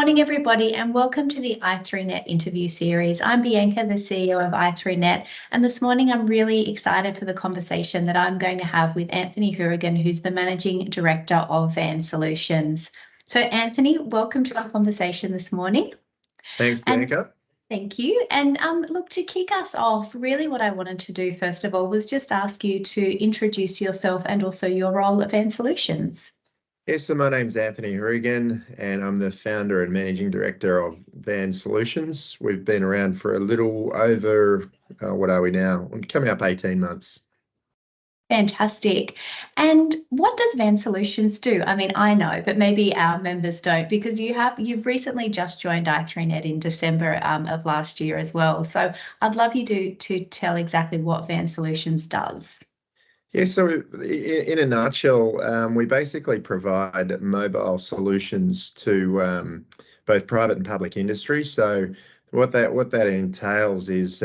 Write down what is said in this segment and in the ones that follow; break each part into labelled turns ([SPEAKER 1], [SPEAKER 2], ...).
[SPEAKER 1] morning, everybody, and welcome to the i3net interview series. I'm Bianca, the CEO of i3net, and this morning I'm really excited for the conversation that I'm going to have with Anthony Hourigan, who's the Managing Director of Van Solutions. So, Anthony, welcome to our conversation this morning.
[SPEAKER 2] Thanks,
[SPEAKER 1] And
[SPEAKER 2] Bianca.
[SPEAKER 1] thank you. And look, to kick us off, really what I wanted to do first of all was just ask you to introduce yourself and also your role at Van Solutions.
[SPEAKER 2] Yes, so my name's Anthony Hourigan, and I'm the founder and managing director of Van Solutions. We've been around for a little over, what are we now? Coming up 18 months.
[SPEAKER 1] Fantastic. And what does Van Solutions do? I mean, I know, but maybe our members don't, because you've recently just joined i3net in December of last year as well. So I'd love you to tell exactly what Van Solutions does.
[SPEAKER 2] Yeah, so in a nutshell, we basically provide mobile solutions to both private and public industry. So what that entails is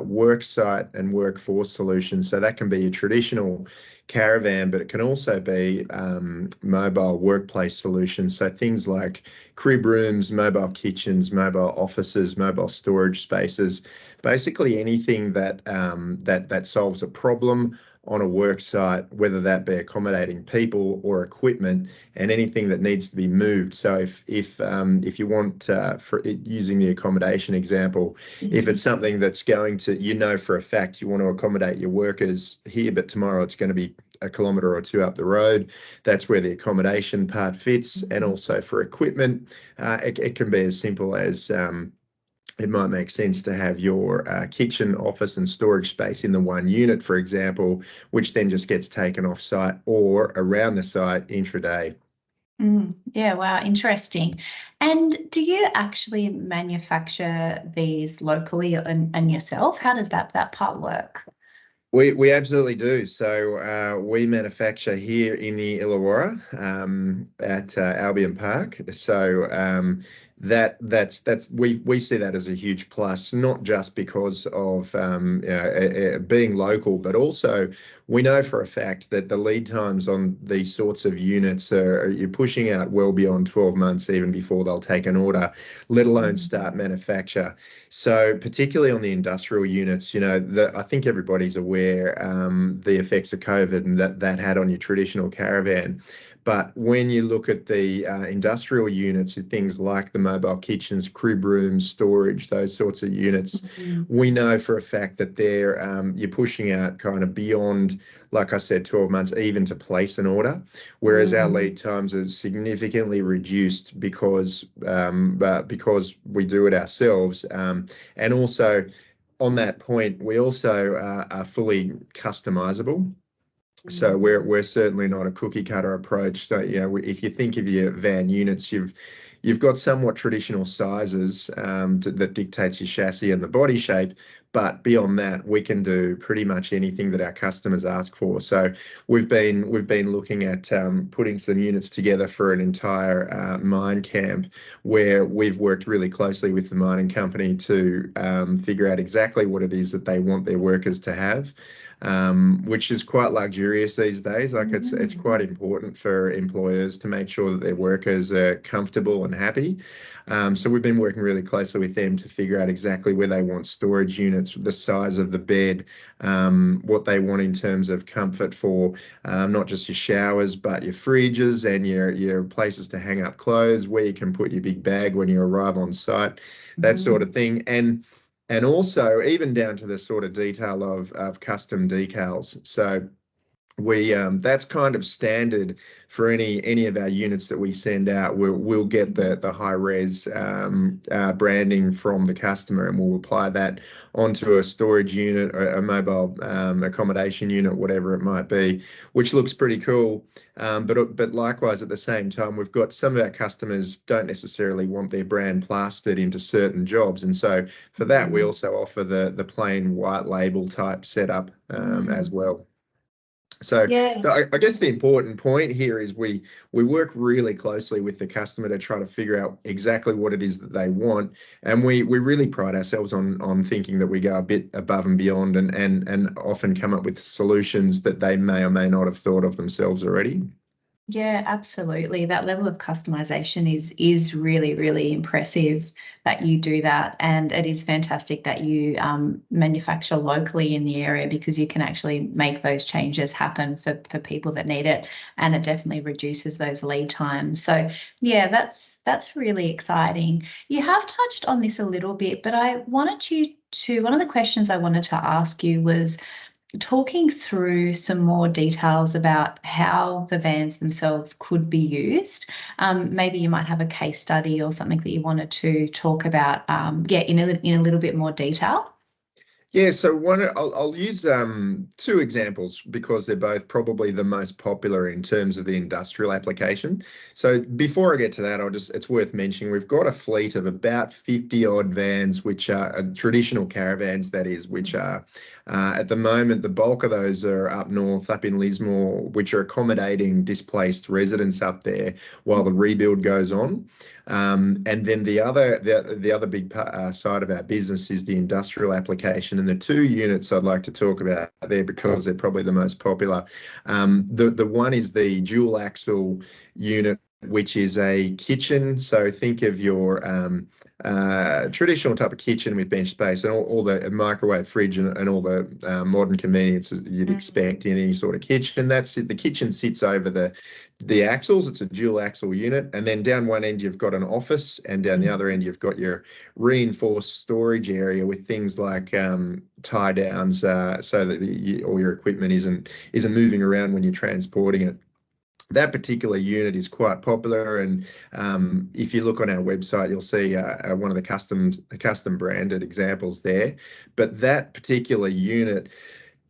[SPEAKER 2] work site and workforce solutions. So that can be a traditional caravan, but it can also be mobile workplace solutions. So things like crib rooms, mobile kitchens, mobile offices, mobile storage spaces, basically anything that that solves a problem on a work site, whether that be accommodating people or equipment, and anything that needs to be moved. So if you want, for using the accommodation example, if it's something that's going to, for a fact you want to accommodate your workers here, but tomorrow it's going to be a kilometre or two up the road, that's where the accommodation part fits. And also for equipment, it can be as simple as it might make sense to have your kitchen, office and storage space in the one unit, for example, which then just gets taken off site or around the site intraday.
[SPEAKER 1] Yeah, wow, interesting. And do you actually manufacture these locally and yourself? How does that part work?
[SPEAKER 2] We absolutely do. So we manufacture here in the Illawarra at Albion Park. So that's we see that as a huge plus, not just because of being local, but also we know for a fact that the lead times on these sorts of units you're pushing out well beyond 12 months even before they'll take an order, let alone start manufacture. So particularly on the industrial units, I think everybody's aware the effects of COVID and that had on your traditional caravan. But when you look at the industrial units, things like the mobile kitchens, crib rooms, storage, those sorts of units, we know for a fact that you're pushing out kind of beyond, like I said, 12 months even to place an order, whereas our lead times are significantly reduced because we do it ourselves, and also on that point, we also are fully customizable. So we're certainly not a cookie cutter approach. So, if you think of your van units, you've got somewhat traditional sizes that dictates your chassis and the body shape. But beyond that, we can do pretty much anything that our customers ask for. So we've been looking at putting some units together for an entire mine camp, where we've worked really closely with the mining company to figure out exactly what it is that they want their workers to have. Which is quite luxurious these days. Like it's quite important for employers to make sure that their workers are comfortable and happy. So we've been working really closely with them to figure out exactly where they want storage units, the size of the bed, what they want in terms of comfort for not just your showers, but your fridges and your places to hang up clothes, where you can put your big bag when you arrive on site, that sort of thing. And also even down to the sort of detail of custom decals. So that's kind of standard for any of our units that we send out. We'll get the high res branding from the customer, and we'll apply that onto a storage unit, or a mobile accommodation unit, whatever it might be, which looks pretty cool. But likewise, at the same time, we've got some of our customers don't necessarily want their brand plastered into certain jobs, and so for that we also offer the plain white label type setup as well. So
[SPEAKER 1] Yeah.
[SPEAKER 2] I guess the important point here is we work really closely with the customer to try to figure out exactly what it is that they want. And we really pride ourselves on thinking that we go a bit above and beyond and often come up with solutions that they may or may not have thought of themselves already.
[SPEAKER 1] Yeah, absolutely. That level of customization is really, really impressive that you do that. And it is fantastic that you manufacture locally in the area, because you can actually make those changes happen for people that need it. And it definitely reduces those lead times. So yeah, that's really exciting. You have touched on this a little bit, but I wanted you to, one of the questions I wanted to ask you was talking through some more details about how the vans themselves could be used. Maybe you might have a case study or something that you wanted to talk about, yeah, in a little bit more detail.
[SPEAKER 2] Yeah, so I'll use two examples because they're both probably the most popular in terms of the industrial application. So before I get to that, it's worth mentioning we've got a fleet of about 50 odd vans, which are traditional caravans, that is, which are at the moment the bulk of those are up north, up in Lismore, which are accommodating displaced residents up there while the rebuild goes on. And then the other big side of our business is the industrial application, and the two units I'd like to talk about there because they're probably the most popular. The one is the dual axle unit, which is a kitchen. So think of your traditional type of kitchen with bench space and all the microwave, fridge, and all the modern conveniences that you'd expect in any sort of kitchen. That's it. The kitchen sits over the axles. It's a dual axle unit, and then down one end you've got an office, and down the other end you've got your reinforced storage area with things like tie downs, so that all your equipment isn't moving around when you're transporting it. That particular unit is quite popular, and if you look on our website, you'll see one of the custom branded examples there. But that particular unit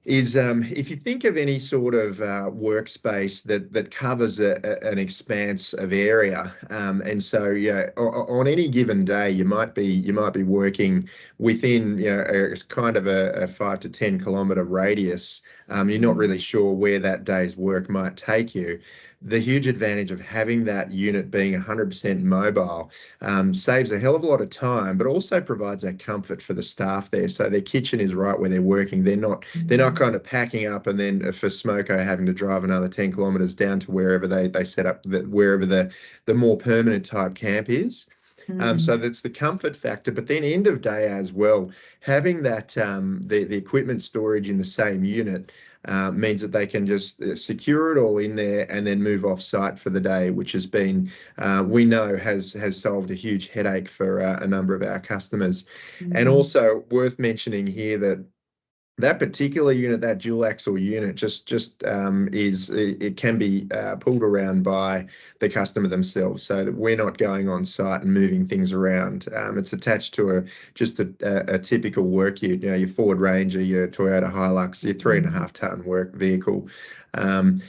[SPEAKER 2] is, if you think of any sort of workspace that covers an expanse of area, and so yeah, on any given day you might be working within, a kind of a 5 to 10 kilometre radius. You're not really sure where that day's work might take you. The huge advantage of having that unit being 100% mobile saves a hell of a lot of time, but also provides that comfort for the staff there. So their kitchen is right where they're working. They're not kind of packing up and then for Smoko having to drive another 10 kilometres down to wherever they set up, wherever the more permanent type camp is. So that's the comfort factor, but then end of day as well, having that the equipment storage in the same unit means that they can just secure it all in there and then move off site for the day, which has been, we know, has solved a huge headache for a number of our customers. And also worth mentioning here that particular unit, that dual axle unit, just it can be pulled around by the customer themselves, so that we're not going on site and moving things around. It's attached to just a typical work unit, your Ford Ranger, your Toyota Hilux, your 3.5 ton work vehicle.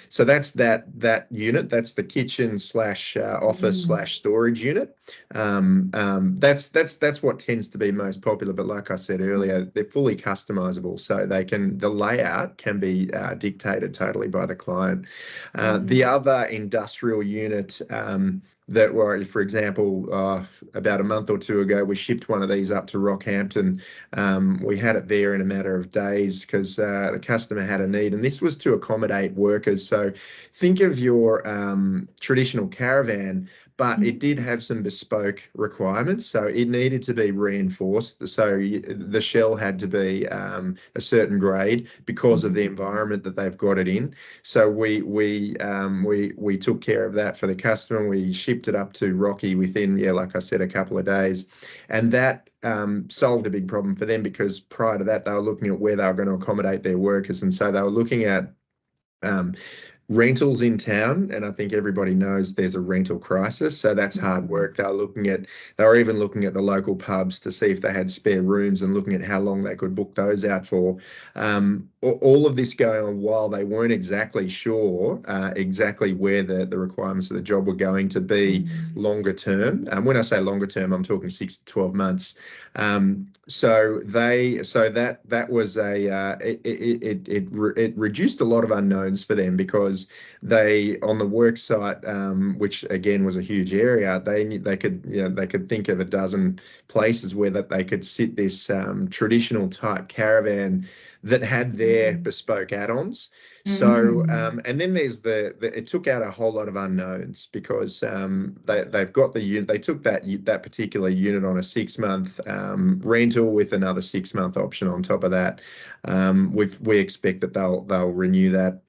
[SPEAKER 2] So that's that unit. That's the kitchen slash office slash storage unit. That's what tends to be most popular. But like I said earlier, they're fully customizable, so the layout can be dictated totally by the client. The other industrial unit that were, for example, about a month or two ago, we shipped one of these up to Rockhampton. We had it there in a matter of days because the customer had a need, and this was to accommodate workers. So think of your traditional caravan, but it did have some bespoke requirements. So it needed to be reinforced. So the shell had to be a certain grade because of the environment that they've got it in. So we took care of that for the customer. We shipped it up to Rocky within, like I said, a couple of days, and that solved a big problem for them, because prior to that they were looking at where they were going to accommodate their workers, and so they were looking at rentals in town, and I think everybody knows there's a rental crisis, so that's hard work. They were even looking at the local pubs to see if they had spare rooms and looking at how long they could book those out for. All of this going on while they weren't exactly sure exactly where the requirements of the job were going to be longer term. When I say longer term, I'm talking 6 to 12 months. So that was it reduced a lot of unknowns for them, because because they, on the work site, which again was a huge area, they could think of a dozen places where that they could sit this traditional type caravan that had their bespoke add-ons. So, and then there's it took out a whole lot of unknowns because they've got the unit. They took that particular unit on a 6-month rental with another 6-month option on top of that. We expect that they'll renew that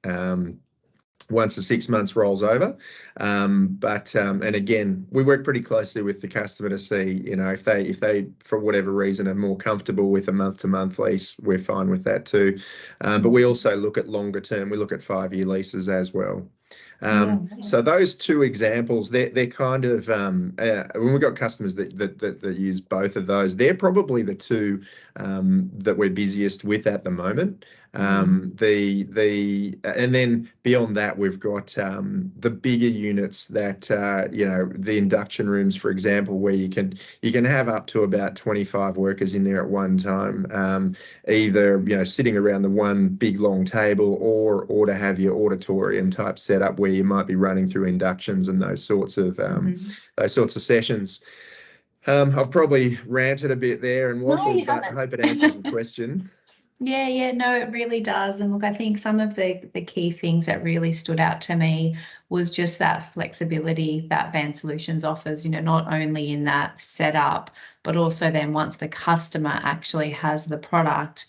[SPEAKER 2] once the 6 months rolls over. And again, we work pretty closely with the customer to see, if they for whatever reason are more comfortable with a month-to-month lease, we're fine with that too. But we also look at longer term. We look at 5-year leases as well. So those two examples, they're kind of when we've got customers that use both of those, they're probably the two that we're busiest with at the moment. And then beyond that, we've got the bigger units that the induction rooms, for example, where you can have up to about 25 workers in there at one time, either sitting around the one big long table or to have your auditorium type setup where you might be running through inductions and those sorts of sessions. I've probably ranted a bit there and waffled, but I hope it answers the question.
[SPEAKER 1] Yeah, no, it really does. And look, I think some of the key things that really stood out to me was just that flexibility that Van Solutions offers, not only in that setup, but also then once the customer actually has the product,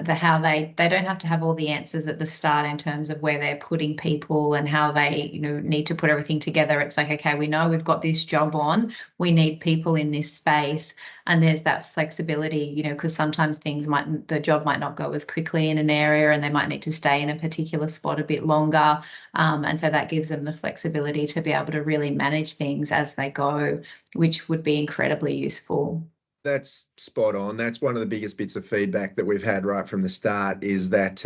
[SPEAKER 1] how they don't have to have all the answers at the start in terms of where they're putting people and how they need to put everything together. It's like, okay, we know we've got this job on, we need people in this space, and there's that flexibility, because sometimes the job might not go as quickly in an area and they might need to stay in a particular spot a bit longer, and so that gives them the flexibility to be able to really manage things as they go, which would be incredibly useful.
[SPEAKER 2] That's spot on. That's one of the biggest bits of feedback that we've had right from the start is that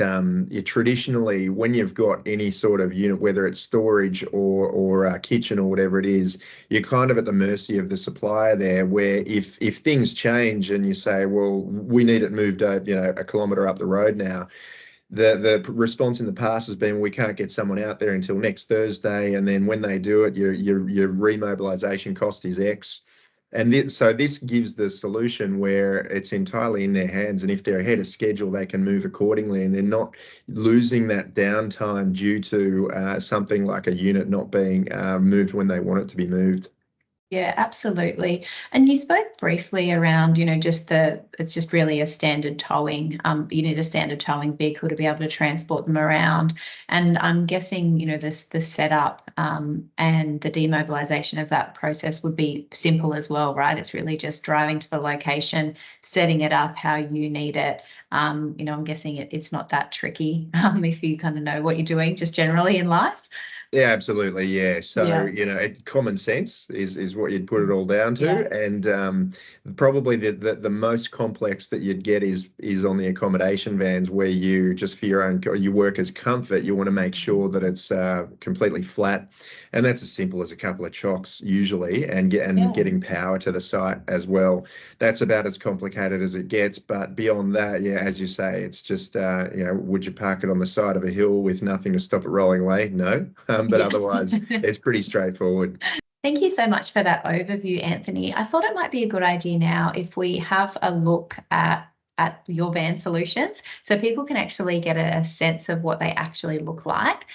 [SPEAKER 2] traditionally, when you've got any sort of unit, whether it's storage or a kitchen or whatever it is, you're kind of at the mercy of the supplier there, where if things change and you say, well, we need it moved over, a kilometre up the road now, the response in the past has been, we can't get someone out there until next Thursday, and then when they do it, your remobilisation cost is X. And so this gives the solution where it's entirely in their hands, and if they're ahead of schedule, they can move accordingly, and they're not losing that downtime due to something like a unit not being moved when they want it to be moved.
[SPEAKER 1] Yeah, absolutely. And you spoke briefly around, it's just really a standard towing. You need a standard towing vehicle to be able to transport them around. And I'm guessing, the setup and the demobilisation of that process would be simple as well, right? It's really just driving to the location, setting it up how you need it. I'm guessing it's not that tricky if you kind of know what you're doing just generally in life.
[SPEAKER 2] Yeah, absolutely. Yeah. So, common sense is what you'd put it all down to.
[SPEAKER 1] Yeah.
[SPEAKER 2] And probably the most complex that you'd get is on the accommodation vans, where you just for your workers' comfort, you want to make sure that it's completely flat. And that's as simple as a couple of chocks usually, and getting power to the site as well. That's about as complicated as it gets. But beyond that, yeah, as you say, it's just, would you park it on the side of a hill with nothing to stop it rolling away? No. But otherwise, it's pretty straightforward.
[SPEAKER 1] Thank you so much for that overview, Anthony. I thought it might be a good idea now if we have a look at your Van Solutions so people can actually get a sense of what they actually look like.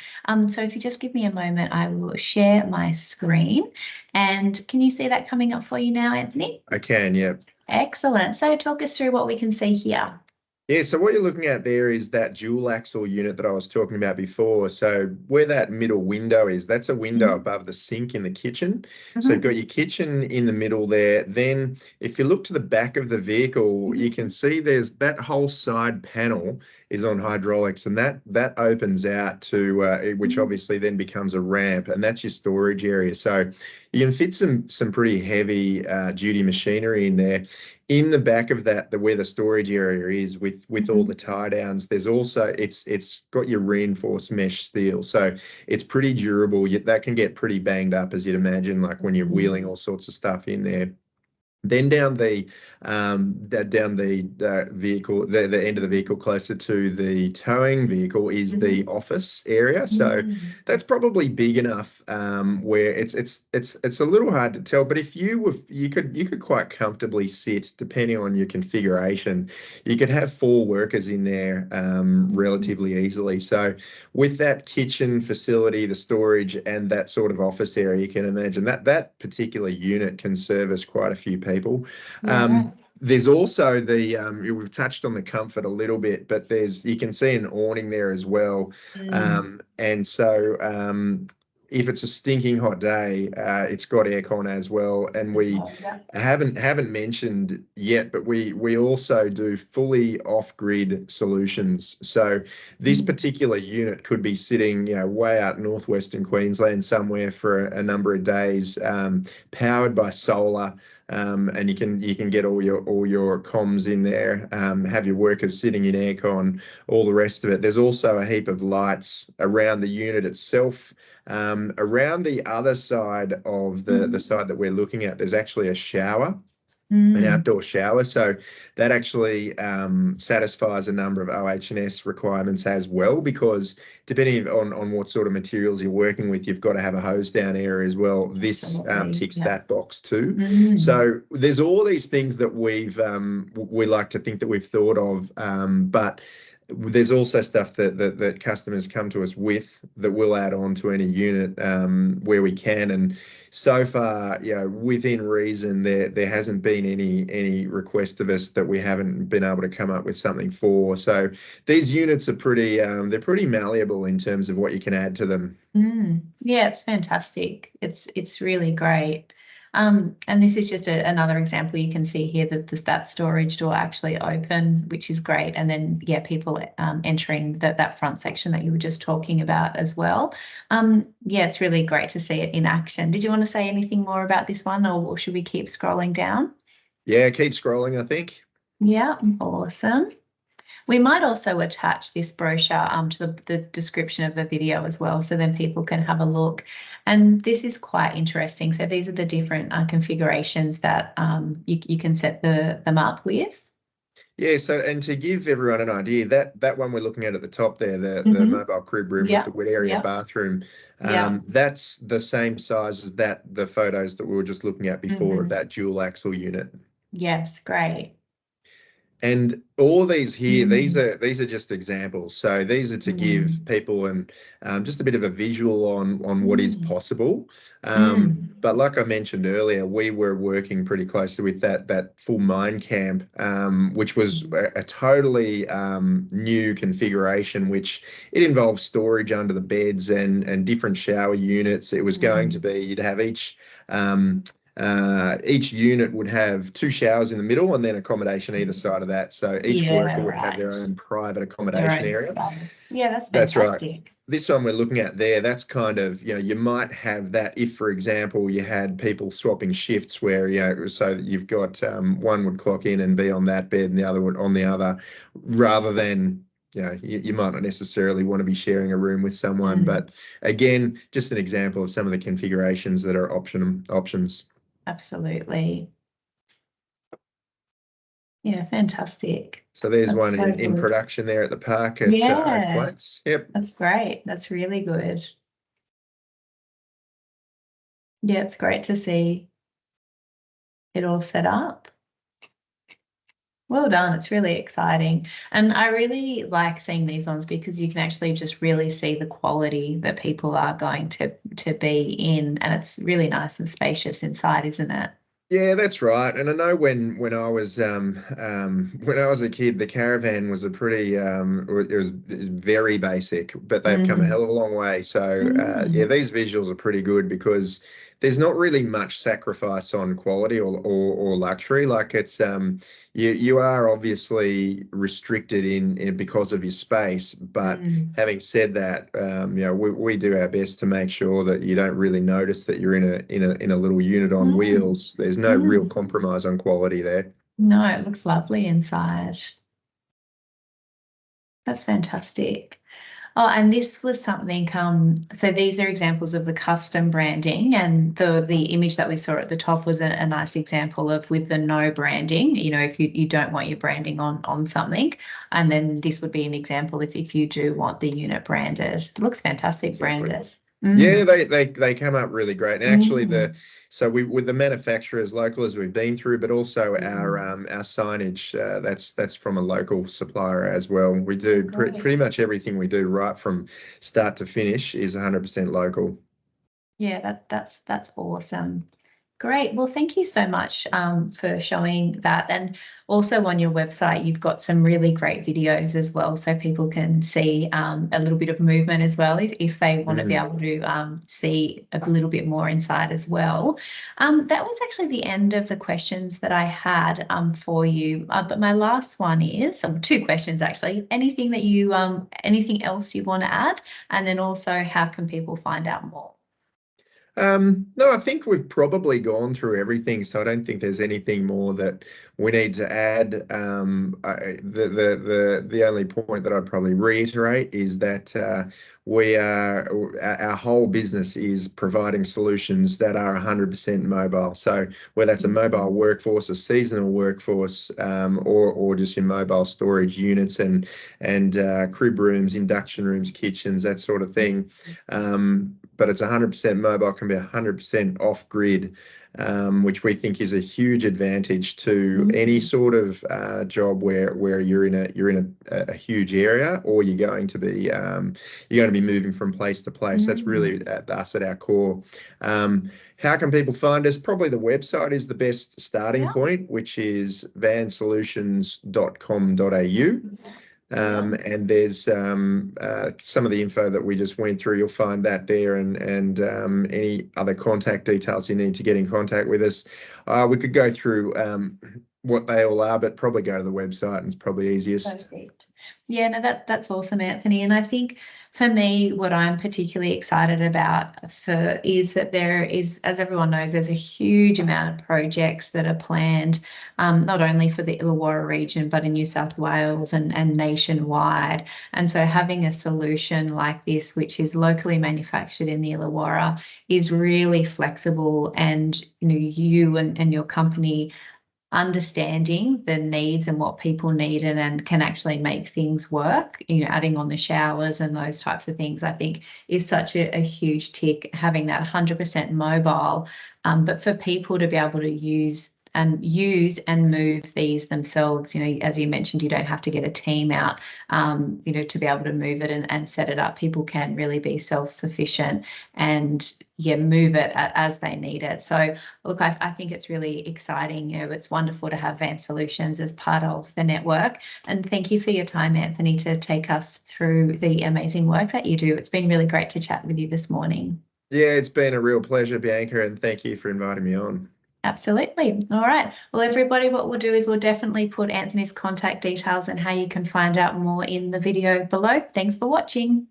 [SPEAKER 1] So if you just give me a moment, I will share my screen. And can you see that coming up for you now, Anthony?
[SPEAKER 2] I can, yeah.
[SPEAKER 1] Excellent. So talk us through what we can see here.
[SPEAKER 2] Yeah, so what you're looking at there is that dual axle unit that I was talking about before. So where that middle window is, that's a window above the sink in the kitchen. So you've got your kitchen in the middle there. Then if you look to the back of the vehicle, you can see there's that whole side panel is on hydraulics, and that opens out to which obviously then becomes a ramp, and that's your storage area. So you can fit some pretty heavy duty machinery in there. In the back of that, where the storage area is with all the tie downs, there's also it's got your reinforced mesh steel, so it's pretty durable. Yet that can get pretty banged up, as you'd imagine, like when you're wheeling all sorts of stuff in there. Then down the vehicle, the end of the vehicle closer to the towing vehicle is the office area. So that's probably big enough where it's a little hard to tell. But if you could quite comfortably sit, depending on your configuration, you could have 4 workers in there relatively easily. So with that kitchen facility, the storage, and that sort of office area, you can imagine that that particular unit can service quite a few people. There's also the we've touched on the comfort a little bit, but you can see an awning there as well. And so if it's a stinking hot day, it's got aircon as well. And we haven't mentioned yet, but we also do fully off-grid solutions. So this particular unit could be sitting, way out northwestern Queensland somewhere for a number of days, powered by solar. And you can get all your comms in there, have your workers sitting in aircon, all the rest of it. There's also a heap of lights around the unit itself. Around the other side of the side that we're looking at, there's actually a shower. An outdoor shower, so that actually satisfies a number of OH&S requirements as well, because depending on what sort of materials you're working with, you've got to have a hose down area as well. This ticks that box too. So there's all these things that we like to think that we've thought of, but there's also stuff that customers come to us with that we'll add on to any unit where we can. And so far, within reason, there hasn't been any request of us that we haven't been able to come up with something for. So these units are they're pretty malleable in terms of what you can add to them.
[SPEAKER 1] Yeah, it's fantastic. It's really great. And this is just another example. You can see here that storage door actually open, which is great. And then, people entering that front section that you were just talking about as well. It's really great to see it in action. Did you want to say anything more about this one, or should we keep scrolling down?
[SPEAKER 2] Yeah, keep scrolling, I think.
[SPEAKER 1] Yeah, awesome. We might also attach this brochure to the description of the video as well, so then people can have a look. And this is quite interesting. So these are the different configurations that you can set them up with.
[SPEAKER 2] Yeah, so and to give everyone an idea, that one we're looking at the top there, the mobile crib room with the wet area bathroom, that's the same size as the photos that we were just looking at before of that dual axle unit.
[SPEAKER 1] Yes, great.
[SPEAKER 2] And all these here, these are just examples. So these are to give people just a bit of a visual on what is possible. But like I mentioned earlier, we were working pretty closely with that full mine camp, which was a totally new configuration, which it involved storage under the beds and different shower units. It was going to be, you'd have each unit would have 2 showers in the middle and then accommodation either side of that. So each worker would have their own private accommodation area.
[SPEAKER 1] Space. Yeah, that's fantastic.
[SPEAKER 2] That's right. This one we're looking at there, that's kind of, you might have that if, for example, you had people swapping shifts where, so that you've got one would clock in and be on that bed and the other would on the other, rather than you might not necessarily want to be sharing a room with someone. But again, just an example of some of the configurations that are options.
[SPEAKER 1] Absolutely. Yeah, fantastic.
[SPEAKER 2] So there's one in production there at the park at Flats. Yep.
[SPEAKER 1] That's great. That's really good. Yeah, it's great to see it all set up. Well done. It's really exciting. And I really like seeing these ones because you can actually just really see the quality that people are going to be in. And it's really nice and spacious inside, isn't it?
[SPEAKER 2] Yeah, that's right. And I know when I was a kid, the caravan was it was very basic, but they've come a hell of a long way. So these visuals are pretty good because there's not really much sacrifice on quality or luxury. Like it's you are obviously restricted in because of your space, but having said that, we do our best to make sure that you don't really notice that you're in a little unit on wheels. There's no real compromise on quality there.
[SPEAKER 1] No, it looks lovely inside. That's fantastic. Oh, and this was something, so these are examples of the custom branding, and the image that we saw at the top was a nice example of with the no branding, if you don't want your branding on something, and then this would be an example if you do want the unit branded. It looks fantastic.
[SPEAKER 2] Exactly.
[SPEAKER 1] Branded.
[SPEAKER 2] Yeah, they come up really great. And actually
[SPEAKER 1] Mm.
[SPEAKER 2] we with the manufacturers, local as we've been through, but also
[SPEAKER 1] Mm.
[SPEAKER 2] our signage, that's from a local supplier as well. We do
[SPEAKER 1] Great.
[SPEAKER 2] pretty much everything we do right from start to finish is 100% local.
[SPEAKER 1] Yeah, that's awesome. Great. Well, thank you so much for showing that. And also on your website, you've got some really great videos as well, so people can see a little bit of movement as well if they want to be able to see a little bit more inside as well. That was actually the end of the questions that I had for you. But my last one is, two questions actually. Anything else you want to add? And then also, how can people find out more?
[SPEAKER 2] No, I think we've probably gone through everything, so I don't think there's anything more that we need to add. The only point that I'd probably reiterate is that our whole business is providing solutions that are 100% mobile. So whether that's a mobile workforce, a seasonal workforce, or just your mobile storage units and crib rooms, induction rooms, kitchens, that sort of thing. But it's 100% mobile, can be 100% off grid, which we think is a huge advantage to any sort of job where you're in a huge area, or you're going to be moving from place to place. That's really us at our core. How can people find us? Probably the website is the best starting point, which is vansolutions.com.au. And there's some of the info that we just went through. You'll find that there, and any other contact details you need to get in contact with us. We could go through what they all are, but probably go to the website, and it's probably easiest.
[SPEAKER 1] Perfect. Yeah, no, that's awesome, Anthony. And I think for me, what I'm particularly excited about is that there is, as everyone knows, there's a huge amount of projects that are planned, not only for the Illawarra region, but in New South Wales and nationwide. And so having a solution like this, which is locally manufactured in the Illawarra, is really flexible, and you and your company understanding the needs and what people need, and can actually make things work, adding on the showers and those types of things, I think is such a huge tick, having that 100% mobile. But for people to be able to use and move these themselves, as you mentioned, you don't have to get a team out, to be able to move it and set it up. People can really be self-sufficient and move it as they need it. So look, I think it's really exciting. It's wonderful to have Van Solutions as part of the network. And thank you for your time, Anthony, to take us through the amazing work that you do. It's been really great to chat with you this morning.
[SPEAKER 2] Yeah, it's been a real pleasure, Bianca, and thank you for inviting me on.
[SPEAKER 1] Absolutely. All right. Well, everybody, what we'll do is we'll definitely put Anthony's contact details and how you can find out more in the video below. Thanks for watching.